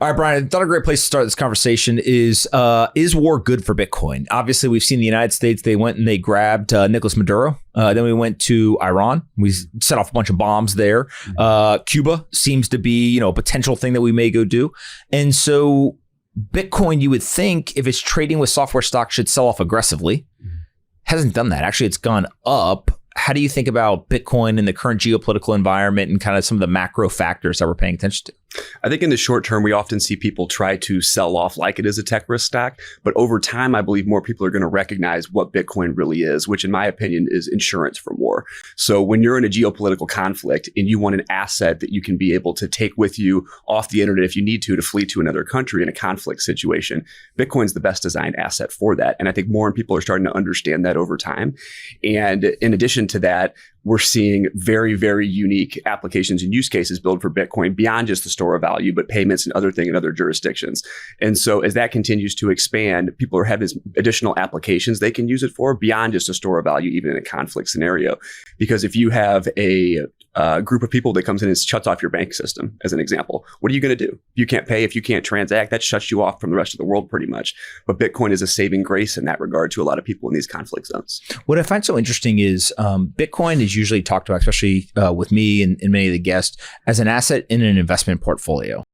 All right, Brian, I thought a great place to start this conversation is war good for Bitcoin? Obviously, we've seen the United States, they went and they grabbed Nicolas Maduro. Then we went to Iran. We set off a bunch of bombs there. Cuba seems to be, a potential thing that we may go do. And so Bitcoin, you would think if it's trading with software stocks, should sell off aggressively. Hasn't done that. Actually, it's gone up. How do you think about Bitcoin in the current geopolitical environment and kind of some of the macro factors that we're paying attention to? I think in the short term, we often see people try to sell off like it is a tech risk stock. But over time, I believe more people are going to recognize what Bitcoin really is, which in my opinion is insurance from war. So when you're in a geopolitical conflict and you want an asset that you can be able to take with you off the internet if you need to flee to another country in a conflict situation, Bitcoin's the best designed asset for that. And I think more people are starting to understand that over time. And in addition to that, we're seeing very, very unique applications and use cases built for Bitcoin beyond just the store of value, but payments and other things in other jurisdictions. And so as that continues to expand, people are having additional applications they can use it for beyond just a store of value, even in a conflict scenario. Because if you have a group of people that comes in and shuts off your bank system, as an example, what are you going to do? If you can't pay, if you can't transact, that shuts you off from the rest of the world pretty much. But Bitcoin is a saving grace in that regard to a lot of people in these conflict zones. What I find so interesting is Bitcoin is usually talked about, especially with me and many of the guests, as an asset in an investment portfolio.